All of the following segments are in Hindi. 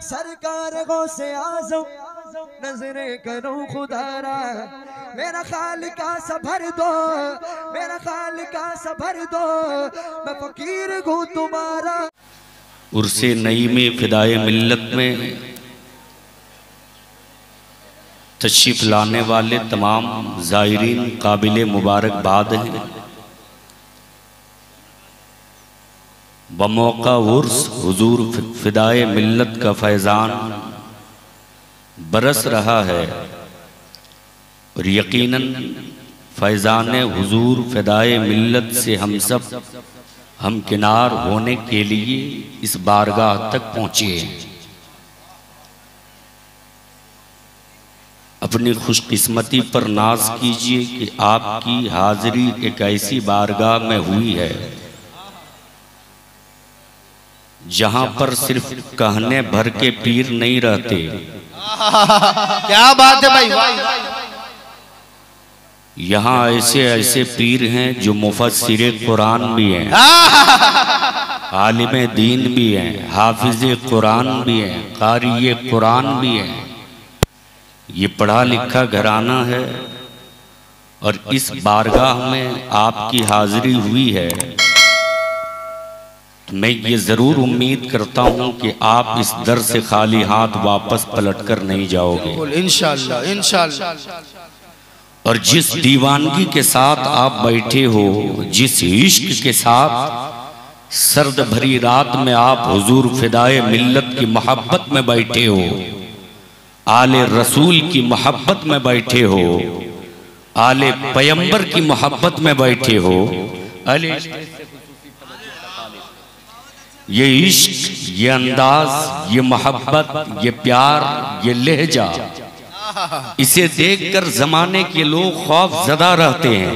सरकार गौसे आज़म नजरे करो खुदारा, मेरा खालिका सभर दो, मेरा खालिका सभर दो, मैं फकीर हूँ तुम्हारा। उर्से नई में फिदाए मिल्लत में तशरीफ लाने वाले तमाम ज़ायरीन काबिले मुबारकबाद हैं। बमौका उर्स हुजूर फिदाए मिल्लत का फैज़ान बरस रहा है और यकीनन फैज़ान हुजूर फिदाए मिल्लत से हम सब हमकिनार होने के लिए इस बारगाह तक पहुँचे हैं। अपनी खुशकिस्मती पर नाज कीजिए कि आपकी हाजिरी एक ऐसी बारगाह में हुई है जहां पर सिर्फ कहने भर के पीर नहीं रहते। क्या बात है भाई। यहाँ ऐसे ऐसे पीर हैं जो मुफस्सिरे कुरान भी हैं, आलिम दीन भी हैं, हाफिज कुरान भी हैं, कारी कुरान भी हैं। ये पढ़ा लिखा घराना है और इस बारगाह में आपकी हाजिरी हुई है तो मैं ये ज़रूर उम्मीद करता हूँ कि आप इस दर से खाली हाथ वापस पलटकर नहीं जाओगे इंशाअल्लाह इंशाअल्लाह। और जिस दीवानगी के साथ आप बैठे हो, जिस इश्क के साथ सर्द भरी रात में आप हुजूर फिदाए मिल्लत की मोहब्बत में बैठे हो, आले रसूल की मोहब्बत में बैठे हो, आले पैगंबर की मोहब्बत में बैठे हो, ये इश्क, ये अंदाज, ये मोहब्बत, ये प्यार, ये लहजा, इसे देखकर जमाने के लोग खौफ ज़दा रहते हैं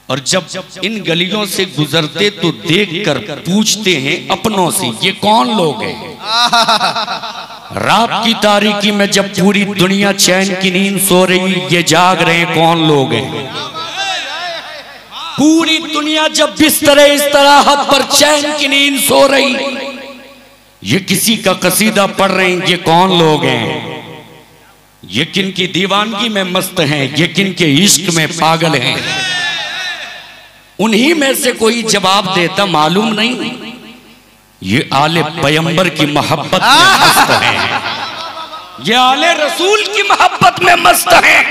और जब इन गलियों से गुजरते तो देखकर पूछते हैं अपनों से ये कौन लोग हैं। रात की तारीकी में जब पूरी दुनिया चैन की नींद सो रही, ये जाग रहे हैं कौन लोग हैं। पूरी दुनिया जब बिस्तरे इस तरह पर चैन की नींद सो रही, ये किसी का कसीदा पढ़ रहे हैं, ये कौन लोग हैं। ये किन की दीवानगी में मस्त हैं, ये किन के इश्क में पागल हैं। उन्हीं में से कोई जवाब देता मालूम नहीं। ये आले पैगंबर की मोहब्बत में मस्त हैं, ये आले रसूल की मोहब्बत में मस्त हैं।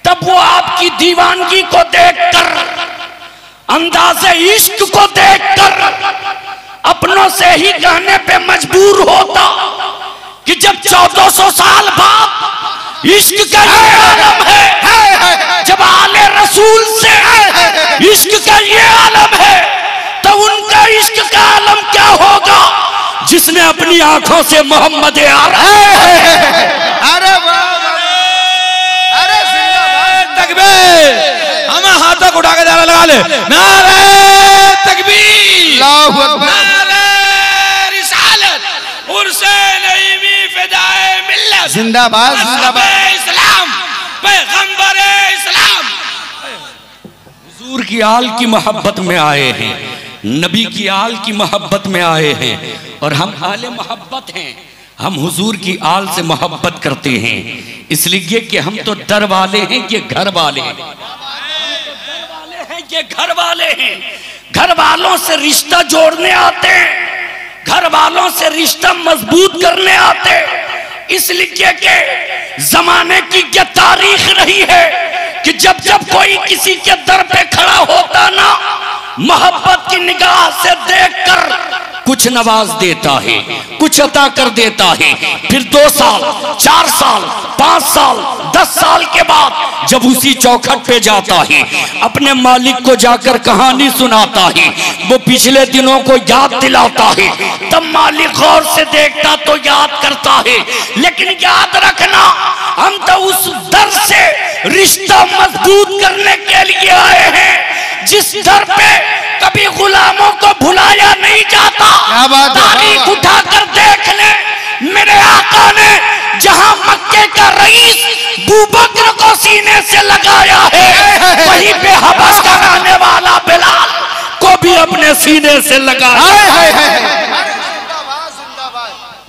तब वो आपकी दीवानगी को देखकर, अंदाज़े इश्क को देखकर अपनों से ही कहने पे मजबूर होता कि जब 1400 साल बाद इश्क का ये आलम है, जब आले रसूल से इश्क का ये आलम है, तो उनका इश्क का आलम क्या होगा जिसने अपनी आंखों से मोहम्मद हम हाथों को उठा के नारा लगा ले, नारे तकबीर, अल्लाहु अकबर, नारे रिसालत, उर्से नई में फिदाए मिल्लत, जिंदाबाद जिंदाबाद, इस्लाम पैगंबर इस्लाम। हुजूर की आल की मोहब्बत में आए हैं, नबी की आल की मोहब्बत में आए हैं और हम आले मोहब्बत हैं। हम हुजूर की आल से मोहब्बत करते हैं इसलिए कि हम तो दर वाले हैं, ये घर वाले हैं, ये घर वाले हैं। घर वालों से रिश्ता जोड़ने आते हैं, घर वालों से रिश्ता मजबूत करने आते हैं। इसलिए कि जमाने की क्या तारीख रही है कि जब जब कोई किसी के दर पे खड़ा होता ना, मोहब्बत की निगाह से देखकर कुछ नवाज देता है, कुछ अता कर देता है। फिर 2 साल, 4 साल, 5 साल, 10 साल के बाद जब उसी चौखट पे जाता है, अपने मालिक को जाकर कहानी सुनाता है, वो पिछले दिनों को याद दिलाता है, तब मालिक गौर से देखता तो याद करता है। लेकिन याद रखना, हम तो उस दर से रिश्ता मजबूत करने के लिए आए हैं जिस दर पे कभी गुलामों को भुलाया नहीं जाता। तारीख उठाकर देख ले, मेरे आका ने जहां मक्के का रईस बूबकर को सीने से लगाया है, वहीं पे हबस का रहने वाला बिलाल को भी अपने सीने से लगाया।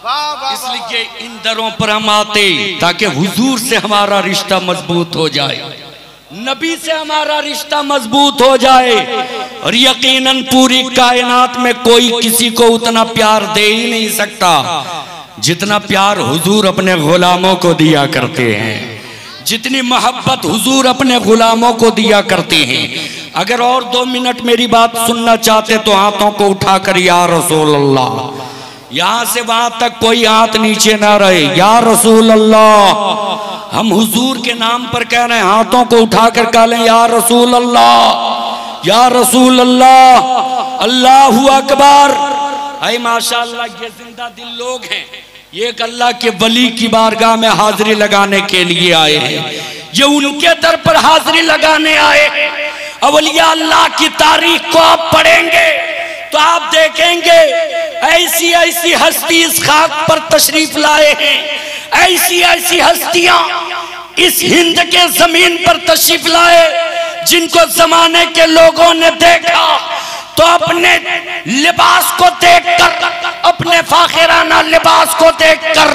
इसलिए इन दरों पर हम आते ताकि हुजूर से हमारा रिश्ता मजबूत हो जाए, नबी से हमारा रिश्ता मजबूत हो जाए। और यकीनन पूरी कायनात में कोई किसी को उतना प्यार दे ही नहीं सकता जितना प्यार हुजूर अपने गुलामों को दिया करते हैं, जितनी मोहब्बत हुजूर अपने गुलामों को दिया करते हैं। अगर और 2 मिनट मेरी बात सुनना चाहते तो हाथों को उठाकर या रसूल अल्लाह, यहां से वहां तक कोई हाथ नीचे ना रहे, या रसूल अल्लाह। हम हुजूर के नाम पर कह रहे हैं, हाथों को उठाकर कह लें या रसूल अल्लाह, या रसूल अल्लाह, अल्लाहु अकबर। ऐ माशाअल्लाह, ये जिंदा दिल लोग हैं, ये एक अल्लाह के वली की बारगाह में हाजिरी लगाने के लिए आए हैं, ये उनके दर पर हाजिरी लगाने आए हैं। अवलिया अल्लाह की तारीख को आप पढ़ेंगे तो आप देखेंगे ऐसी ऐसी हस्ती इस खाक पर तशरीफ लाए हैं, ऐसी ऐसी हस्तियां इस हिंद के जमीन पर तशरीफ लाए जिनको जमाने के लोगों ने देखा तो अपने लिबास को देखकर, अपने फाखिराना लिबास को देखकर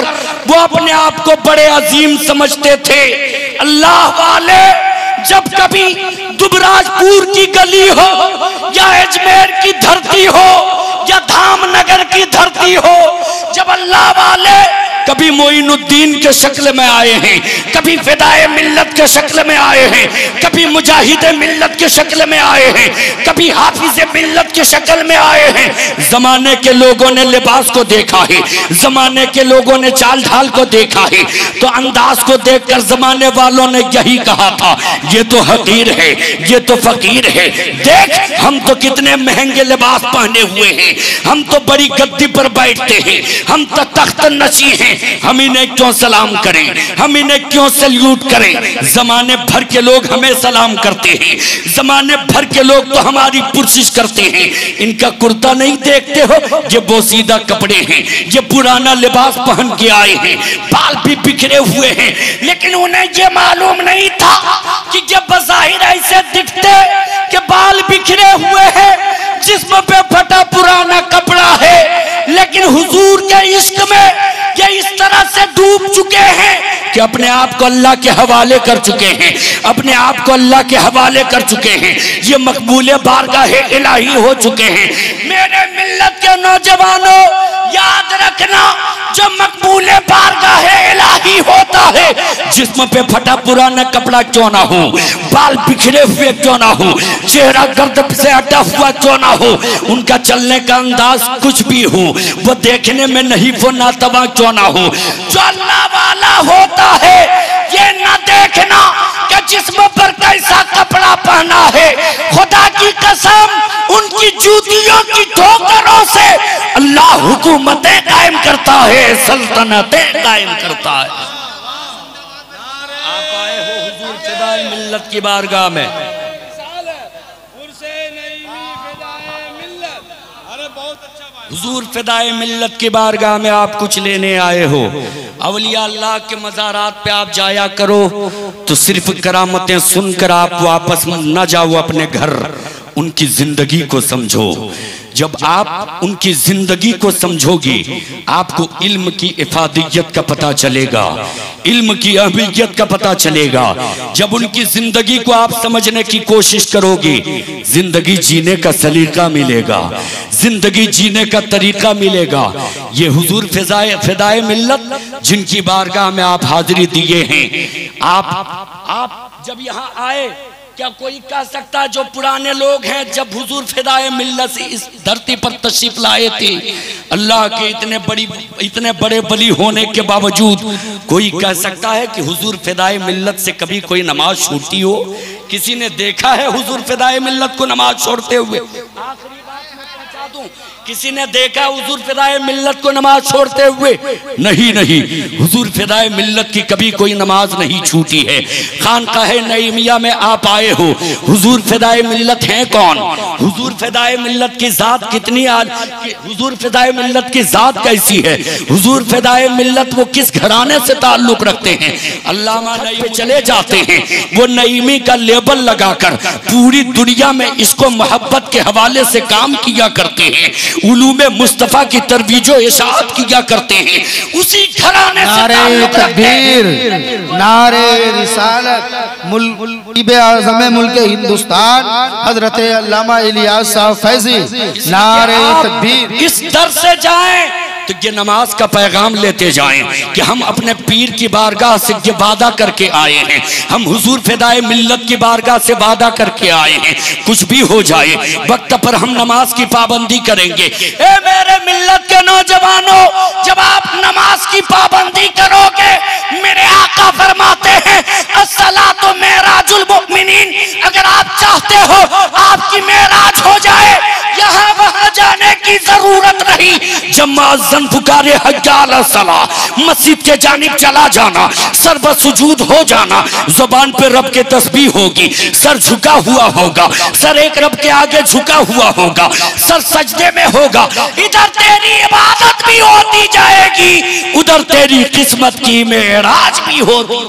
वो अपने आप को बड़े अजीम समझते थे। अल्लाह वाले जब कभी दुबराजपुर की गली हो या अजमेर की धरती हो या धामनगर की धरती हो, जब अल्लाह वाले कभी मोइनुद्दीन के शक्ल में आए हैं, कभी फिदाए मिल्लत के शक्ल में आए हैं, कभी मुजाहिदे मिल्लत के शक्ल में आए हैं, कभी हाफिजे मिल्लत के शक्ल में आए हैं, जमाने के लोगों ने लिबास को देखा है, जमाने के लोगों ने चाल ढाल को देखा है, तो अंदाज को देखकर जमाने वालों ने यही कहा था, ये तो हकीर है, ये तो फकीर है, देख हम तो कितने महंगे लिबास पहने हुए हैं, हम तो बड़ी गद्दी पर बैठते हैं, हम तो तख्त नशी हैं, हम इन्हें क्यों सलाम करें, हम इन्हें क्यों सल्यूट करें। जमाने भर के लोग हमें सलाम करते हैं, जमाने भर के लोग तो हमारी पुरसिश करते हैं। इनका कुर्ता नहीं देखते हो, ये बोसीदा कपड़े हैं, ये पुराना लिबास पहन के आए हैं, बाल भी बिखरे हुए हैं, लेकिन उन्हें ये मालूम नहीं था कि ये बज़ाहिर ऐसे दिखते कि बाल बिखरे हुए हैं, जिस्म पे फटा पुराना कपड़ा है, लेकिन हुजूर के इश्क में ये इस तरह से डूब चुके हैं कि अपने आप को अल्लाह के हवाले कर चुके हैं, अपने आप को अल्लाह के हवाले कर चुके हैं, ये मकबूले बारगाहे इलाही हो चुके हैं। मेरे मिल्लत के नौजवानों याद रखना, जो मकबूले बारगाहे इलाही होता है, जिस्म पे फटा पुराना कपड़ा क्यों ना हो, बाल बिखरे हुए क्यों ना हो, चेहरा गर्द से अटा हुआ क्यों ना हो, उनका चलने का अंदाज कुछ भी हो, वो देखने में नहीं वो नातवा क्यों ना हो, जो अल्लाह वाला होता है ये न देखना कि जिस्म पर कैसा कपड़ा पहना है। खुदा की कसम उनकी जूतियों की ठोकरों से अल्लाह हुकूमतें कायम करता है, सल्तनतें कायम करता है। आप आए हो हुजूर फिदाए मिल्लत की बारगाह में, हुजूर फिदाए मिल्लत की बारगाह में आप कुछ लेने आए हो। अवलिया अल्लाह के मज़ारात पे आप जाया करो तो सिर्फ करामतें सुनकर आप वापस न जाओ अपने घर, उनकी जिंदगी को समझो। जब आप उनकी जिंदगी को समझोगी आपको इल्म की इफादियत का पता चलेगा, इल्म की अहमियत का पता चलेगा। जब उनकी जिंदगी को आप समझने की कोशिश करोगे, जिंदगी जीने का सलीका मिलेगा, जिंदगी जीने का तरीका मिलेगा। ये हुजूर फिदाए मिल्लत जिनकी बारगाह में आप हाजिरी दिए हैं, आप जब यहाँ आए, क्या कोई कह सकता है जो पुराने लोग हैं जब हुजूर फिदाए मिल्लत से इस धरती पर तशरीफ लाए थे, अल्लाह के इतने बड़े वली होने के बावजूद कोई कह सकता है कि हुजूर फिदाए मिल्लत से कभी कोई नमाज छूटी हो? किसी ने देखा है हुजूर फिदाए मिल्लत को नमाज छोड़ते हुए? आखिरी बात मैं पहुंचा दूं, किसी ने देखा हुजूर फिदाए मिल्लत को नमाज छोड़ते हुए? नहीं, हुजूर फिदाए मिल्लत की कभी कोई नमाज नहीं छूटी है। खानकाहे नईमिया में आप आए हो, हुजूर फिदाए मिल्लत हैं कौन? हुजूर फिदाए मिल्लत की जात कितनी हुजूर फिदाए मिल्लत की जात कैसी है? हुजूर फिदाए मिल्लत वो किस घराने से ताल्लुक रखते हैं? अल्लामा नई पे चले जाते हैं, वो नईमी का लेबल लगाकर पूरी दुनिया में इसको मोहब्बत के हवाले से काम किया करते हैं। उलूमे मुस्तफ़ा की तरवीजो इशाअत किया करते हैं, उसी घराने से नारे तकबीर, नारे रिसालत, मुल्क आज़म मुल्क हिंदुस्तान हजरत अल्लामा इलियास साहब फैजी, नारे तकबीर। इस दर से जाएं तो ये नमाज का पैगाम लेते जाएं कि हम अपने पीर की बारगाह से ये वादा करके आए हैं, हम हुजूर फिदाए मिल्लत की बारगाह से वादा करके आए हैं, कुछ भी हो जाए वक्त पर हम नमाज की पाबंदी करेंगे। ए मेरे मिल्लत के नौजवानों, जब आप नमाज की पाबंदी करोगे, मेरे आका फरमाते हैं अस्सलातु मेराजुल मुमिनीन, अगर आप चाहते हो आपकी मेराज हो जाए, यहाँ वहाँ जाने की जरूरत नहीं, जब मुअज्जिन पुकारे हय्या अला सलाह, मस्जिद के जानिब चला जाना, सर बसुजूद हो जाना, जुबान पे रब के तस्बीह होगी, सर झुका हुआ होगा, सर एक रब के आगे झुका हुआ होगा, सर सजदे में होगा, इधर तेरी इबादत भी होती जाएगी, उधर तेरी किस्मत की मेराज भी होगी।